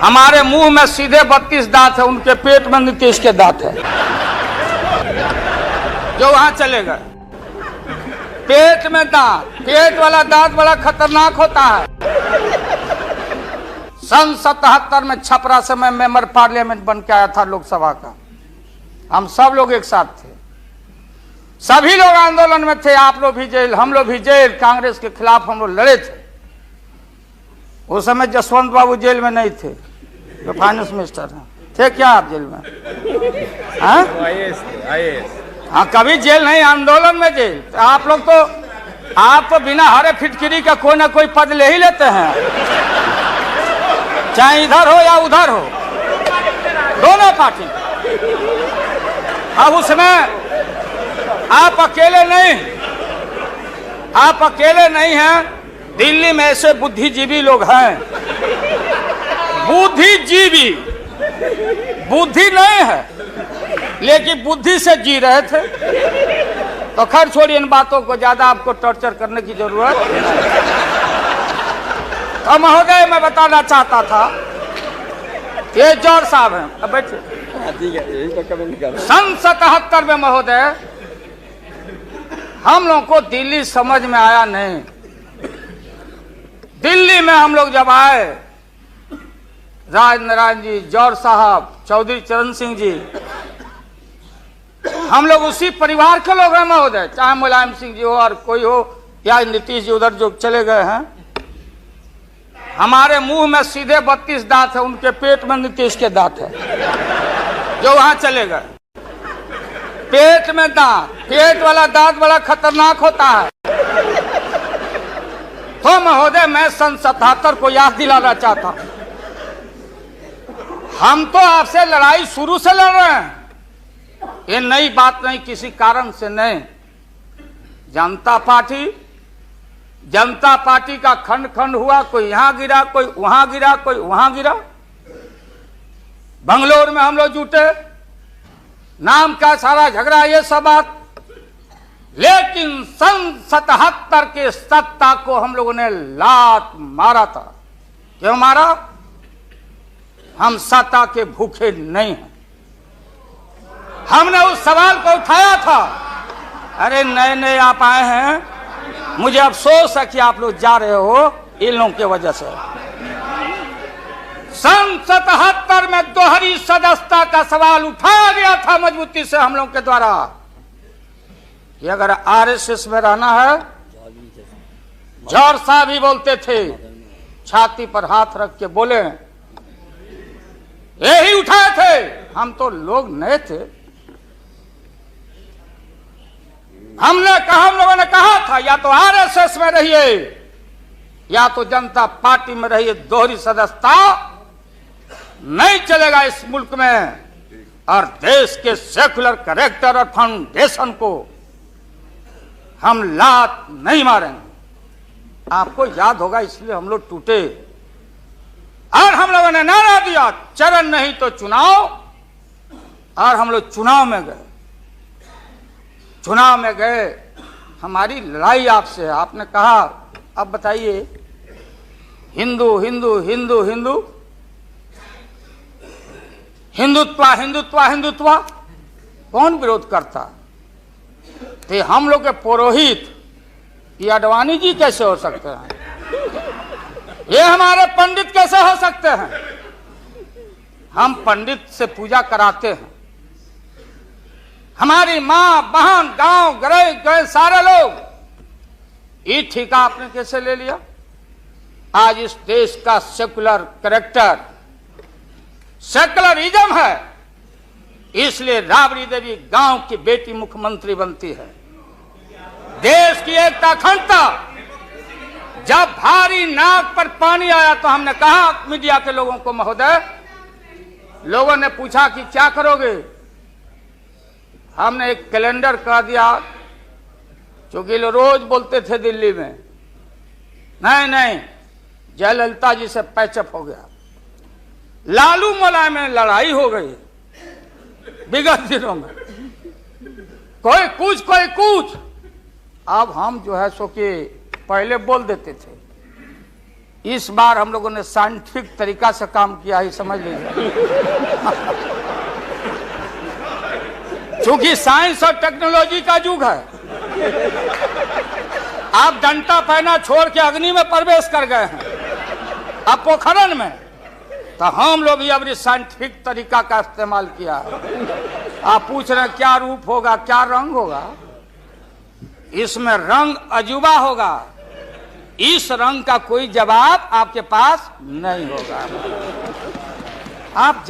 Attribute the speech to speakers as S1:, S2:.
S1: हमारे मुंह में सीधे 32 दांत है, उनके पेट में नीतीश के दांत है जो वहां चले गए। पेट में दांत, पेट वाला दांत बड़ा खतरनाक होता है। सन 77 में छपरा से मैं मेंबर पार्लियामेंट बन के आया था लोकसभा का। हम सब लोग एक साथ थे, सभी लोग आंदोलन में थे। आप लोग भी जेल, हम लोग भी जेल। कांग्रेस के खिलाफ हम लोग लड़े थे। उस समय जसवंत बाबू जेल में नहीं थे, जो फाइनेंस मिनिस्टर हैं। थे क्या आप जेल में? हाँ, कभी जेल नहीं, आंदोलन में जेल। तो आप लोग तो, आप तो बिना हरे फिटकिरी का कोई ना कोई पद ले ही लेते हैं, चाहे इधर हो या उधर हो, दोनों पार्टी। अब उसमें आप अकेले नहीं, आप अकेले नहीं हैं। दिल्ली में ऐसे बुद्धिजीवी लोग हैं, बुद्धिजीवी, बुद्धि नहीं है लेकिन बुद्धि से जी रहे थे। तो खैर छोड़िए इन बातों को, ज्यादा आपको टॉर्चर करने की जरूरत नहीं। तो महोदय, मैं बताना चाहता था, ये जौहर साहब हैं, अब बैठिए। सन 77 में महोदय हम लोग को दिल्ली समझ में आया नहीं। दिल्ली में हम लोग जब आए, राज नारायण जी, जौहर साहब, चौधरी चरण सिंह जी, हम लोग उसी परिवार के लोग हैं महोदय। चाहे मुलायम सिंह जी हो और कोई हो, या नीतीश जी उधर जो चले गए हैं। हमारे मुंह में सीधे 32 दांत है, उनके पेट में नीतीश के दांत है जो वहां चले गए। पेट में दांत, पेट वाला दांत बड़ा खतरनाक होता है। तो महोदय, मैं सन 77 को याद दिलाना चाहता हूं। हम तो आपसे लड़ाई शुरू से लड़ रहे हैं, ये नई बात नहीं, किसी कारण से नहीं। जनता पार्टी का खंड खंड हुआ, कोई यहां गिरा, कोई वहां गिरा, कोई वहां गिरा। बंगलोर में हम लोग जुटे, नाम का सारा झगड़ा, ये सब बात। लेकिन सन 77 के सत्ता को हम लोगों ने लात मारा था। क्यों मारा? हम सत्ता के भूखे नहीं हैं। हमने उस सवाल को उठाया था। अरे नए नए आप आए हैं, मुझे अफसोस है कि आप लोग जा रहे हो इन लोगों की वजह से। सन 77 में दोहरी सदस्यता का सवाल उठाया गया था मजबूती से हम लोग के द्वारा कि अगर आरएसएस में रहना है। जौहर साहब भी बोलते थे, छाती पर हाथ रख के बोले, यही उठाए थे। हम तो लोग नए थे। हम लोगों ने कहा था, या तो आरएसएस में रहिए या तो जनता पार्टी में रहिए। दोहरी सदस्यता नहीं चलेगा इस मुल्क में, और देश के सेकुलर कैरेक्टर और फाउंडेशन को हम लात नहीं मारेंगे। आपको याद होगा, इसलिए हम लोग टूटे और हम लोगों ने नारा दिया, चरण नहीं तो चुनाव। और हम लोग चुनाव में गए। चुनाव में गए, हमारी लड़ाई आपसे है। आपने कहा, अब बताइए, हिंदू हिंदू हिंदू हिंदू, हिंदुत्व हिंदुत्व हिंदुत्व, कौन विरोध करता? थे हम लोग के पुरोहित ये अडवाणी जी कैसे हो सकते हैं? ये हमारे पंडित कैसे हो सकते हैं? हम पंडित से पूजा कराते हैं। हमारी मां बहन गांव गए सारे लोग, ये ठेका आपने कैसे ले लिया? आज इस देश का सेकुलर कैरेक्टर, सेकुलरिज्म है, इसलिए राबड़ी देवी गांव की बेटी मुख्यमंत्री बनती है। देश की एकता अखंडता। जब भारी नाक पर पानी आया तो हमने कहा मीडिया के लोगों को, महोदय, लोगों ने पूछा कि क्या करोगे? हमने एक कैलेंडर कह दिया, क्योंकि लोग रोज बोलते थे दिल्ली में, नहीं जयललिता जी से पैचअप हो गया, लालू मुलायम में लड़ाई हो गई विगत दिनों में, कोई कुछ। अब हम जो है सो कि पहले बोल देते थे, इस बार हम लोगों ने साइंटिफिक तरीका से काम किया है, समझ लीजिए। क्योंकि साइंस और टेक्नोलॉजी का युग है। आप डंडा पहना छोड़ के अग्नि में प्रवेश कर गए हैं, अब पोखरण में, तो हम लोग भी अब साइंटिफिक तरीका का इस्तेमाल किया है। आप पूछ रहे हैं क्या रूप होगा, क्या रंग होगा? इसमें रंग अजूबा होगा, इस रंग का कोई जवाब आपके पास नहीं होगा। आप